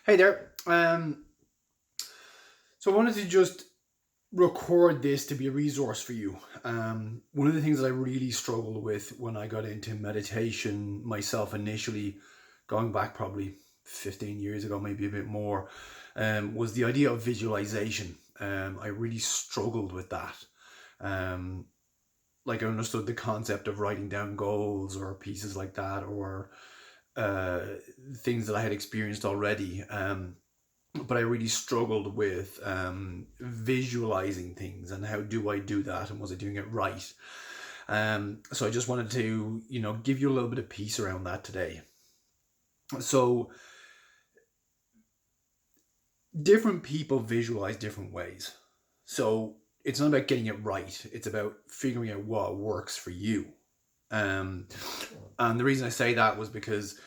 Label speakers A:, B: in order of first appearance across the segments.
A: Hey there. So I wanted to just record this to be a resource for you. One of the things that I really struggled with when I got into meditation myself initially, going back probably 15 years ago, maybe a bit more, was the idea of visualization. I really struggled with that. Um, like I understood the concept of writing down goals or pieces like that, or uh, things that I had experienced already. But I really struggled with visualizing things and how do I do that and was I doing it right? So I just wanted to, give you a little bit of peace around that today. So different people visualize different ways. So it's not about getting it right. It's about figuring out what works for you. Um, and the reason I say that was because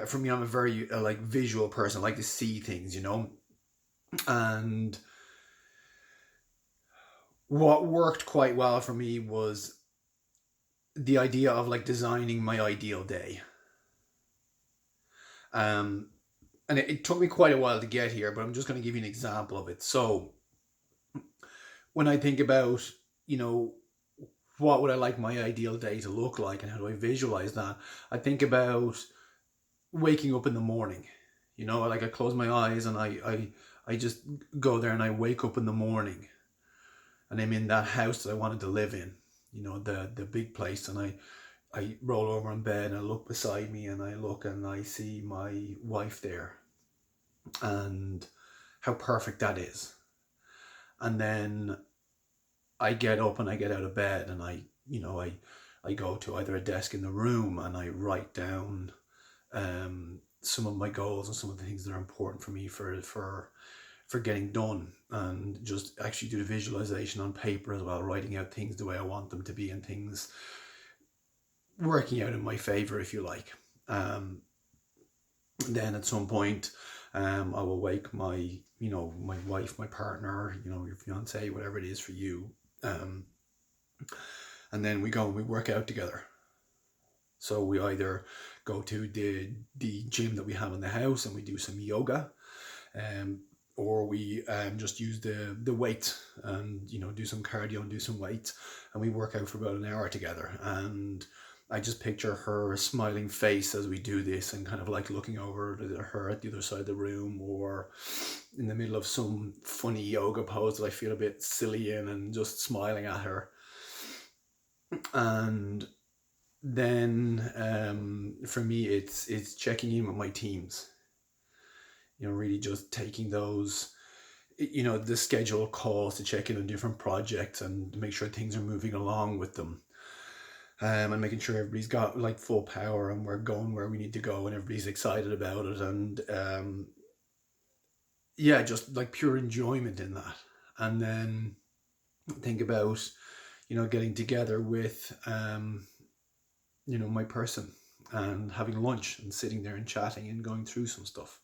A: for me, I'm a very like visual person. I like to see things, and what worked quite well for me was the idea of like designing my ideal day. Um, and it took me quite a while to get here, but I'm just going to give you an example of it. So when I think about, you know, what would I like my ideal day to look like and how do I visualize that? I think about waking up in the morning. Like I close my eyes and I just go there and I wake up in the morning and I'm in that house that I wanted to live in, the big place, and I roll over in bed and I look beside me and I look and I see my wife there and how perfect that is. And then I get up and I get out of bed and I go to either a desk in the room and I write down some of my goals and some of the things that are important for me for getting done, and just actually do the visualization on paper as well, writing out things the way I want them to be and things working out in my favor, if you like. Then at some point, I will wake my wife, my partner, your fiance, whatever it is for you, and then we go and we work out together. So we either go to the gym that we have in the house and we do some yoga, or we just use the weight and do some cardio and do some weights, and we work out for about an hour together. And I just picture her smiling face as we do this and kind of like looking over at her at the other side of the room, or in the middle of some funny yoga pose that I feel a bit silly in, and just smiling at her. And then for me, it's checking in with my teams. Really just taking those, the scheduled calls to check in on different projects and make sure things are moving along with them. And making sure everybody's got like full power and we're going where we need to go and everybody's excited about it. And yeah, just like pure enjoyment in that. And then think about, getting together with, my person and having lunch and sitting there and chatting and going through some stuff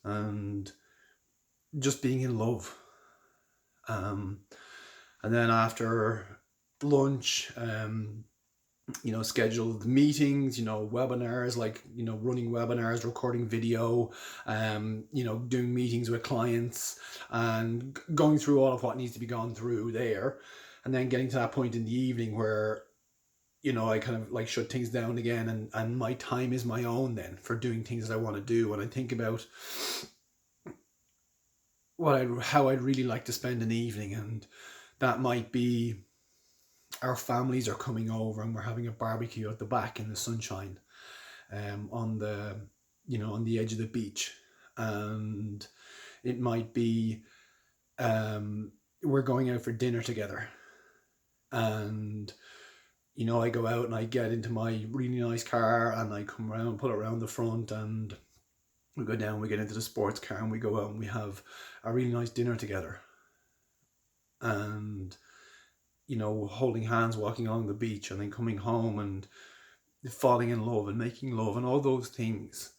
A: and just being in love. And then after lunch, scheduled meetings, webinars, like, running webinars, recording video, doing meetings with clients and going through all of what needs to be gone through there. And then getting to that point in the evening where, I kind of like shut things down again, and my time is my own then for doing things that I want to do. And I think about how I'd really like to spend an evening, and that might be our families are coming over and we're having a barbecue at the back in the sunshine, on the edge of the beach. And it might be we're going out for dinner together, and I go out and I get into my really nice car and I come around, pull it around the front, and we go down, we get into the sports car and we go out and we have a really nice dinner together. And, holding hands, walking along the beach, and then coming home and falling in love and making love and all those things.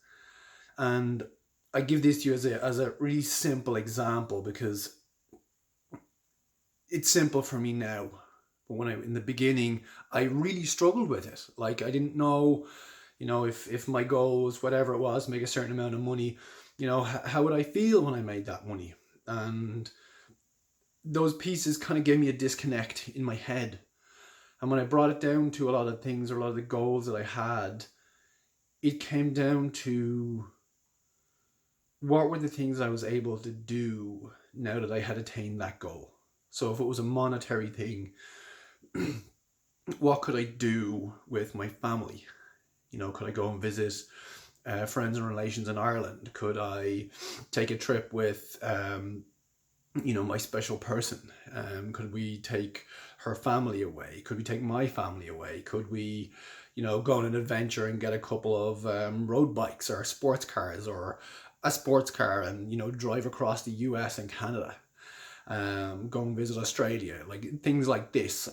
A: And I give this to you as a really simple example because it's simple for me now. But in the beginning, I really struggled with it. Like I didn't know, if my goal was whatever it was, make a certain amount of money, how would I feel when I made that money? And those pieces kind of gave me a disconnect in my head. And when I brought it down to a lot of things, or a lot of the goals that I had, it came down to what were the things I was able to do now that I had attained that goal. So if it was a monetary thing, what could I do with my family? Could I go and visit friends and relations in Ireland? Could I take a trip with, my special person? Could we take her family away? Could we take my family away? Could we, go on an adventure and get a couple of road bikes or sports cars, or a sports car, and, drive across the US and Canada? Go and visit Australia, like things like this.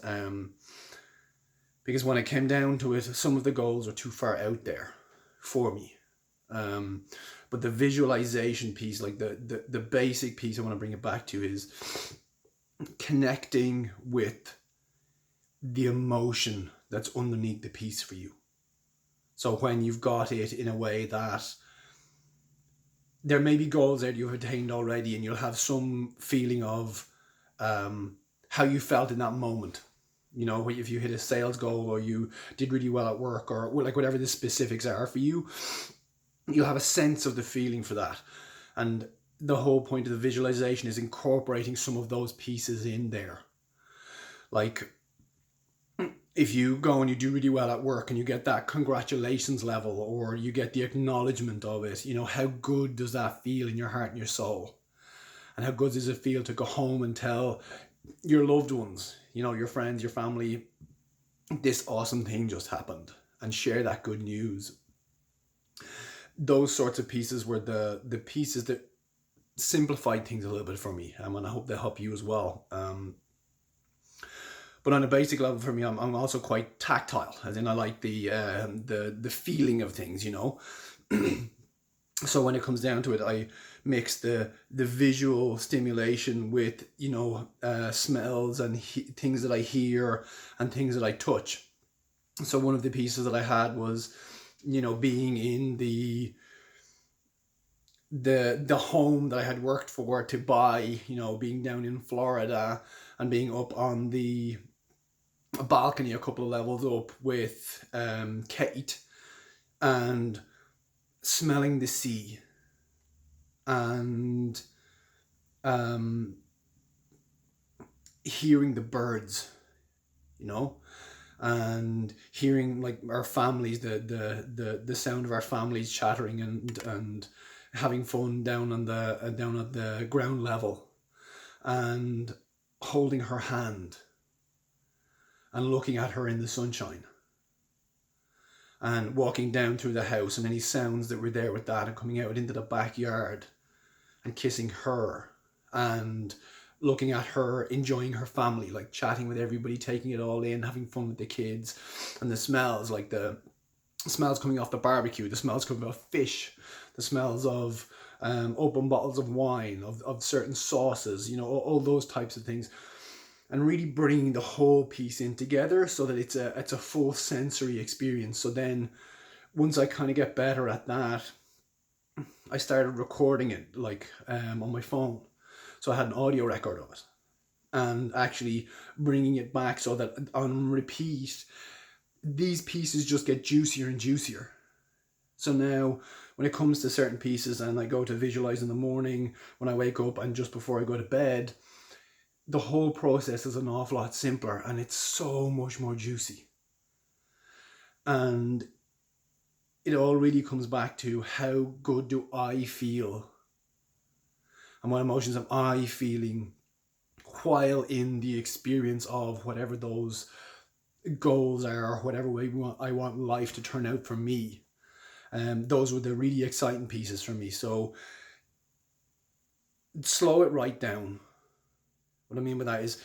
A: Because when it came down to it, some of the goals are too far out there for me. But the visualization piece, like the basic piece I want to bring it back to, is connecting with the emotion that's underneath the piece for you. So when you've got it in a way that there may be goals that you've attained already, and you'll have some feeling of how you felt in that moment. If you hit a sales goal, or you did really well at work, or like whatever the specifics are for you, you'll have a sense of the feeling for that. And the whole point of the visualization is incorporating some of those pieces in there. Like, if you go and you do really well at work and you get that congratulations level, or you get the acknowledgement of it, how good does that feel in your heart and your soul? And how good does it feel to go home and tell your loved ones, your friends, your family, this awesome thing just happened, and share that good news? Those sorts of pieces were the pieces that simplified things a little bit for me, and I hope they help you as well. But on a basic level for me, I'm also quite tactile, as in I like the feeling of things, So when it comes down to it, I mix the visual stimulation with, smells and things that I hear and things that I touch. So one of the pieces that I had was, being in the home that I had worked for to buy, being down in Florida and being up on the balcony a couple of levels up with Kate, and smelling the sea, and hearing the birds, and hearing like our families, the sound of our families chattering and having fun down at the ground level, and holding her hand and looking at her in the sunshine, and walking down through the house, and any sounds that were there with that, and coming out into the backyard and kissing her, and looking at her enjoying her family, like chatting with everybody, taking it all in, having fun with the kids. And the smells, like the smells coming off the barbecue, the smells coming off fish, the smells of open bottles of wine, of certain sauces, all those types of things. And really bringing the whole piece in together so that it's a full sensory experience. So then once I kind of get better at that, I started recording it like on my phone. So I had an audio record of it, and actually bringing it back so that on repeat, these pieces just get juicier and juicier. So now when it comes to certain pieces, and I go to visualize in the morning when I wake up and just before I go to bed, the whole process is an awful lot simpler, and it's so much more juicy. And it all really comes back to how good do I feel, and what emotions am I feeling while in the experience of whatever those goals are, or whatever way I want life to turn out for me. Those were the really exciting pieces for me. So slow it right down. What I mean by that is,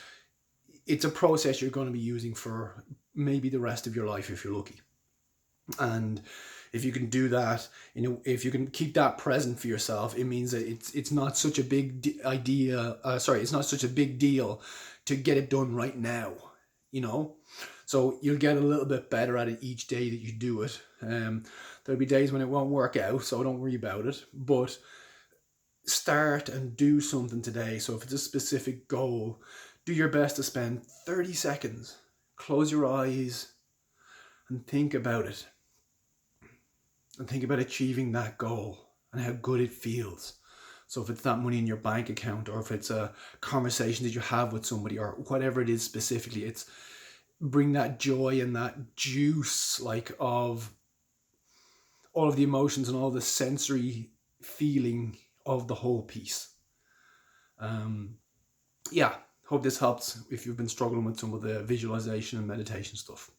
A: it's a process you're going to be using for maybe the rest of your life if you're lucky. And if you can do that, if you can keep that present for yourself, it means that it's not such a big it's not such a big deal to get it done right now, So you'll get a little bit better at it each day that you do it. There'll be days when it won't work out, so don't worry about it. But start and do something today. So if it's a specific goal, do your best to spend 30 seconds, close your eyes and think about it. And think about achieving that goal and how good it feels. So if it's that money in your bank account, or if it's a conversation that you have with somebody, or whatever it is specifically, it's bring that joy and that juice, like, of all of the emotions and all the sensory feeling of the whole piece. Yeah, hope this helps if you've been struggling with some of the visualization and meditation stuff.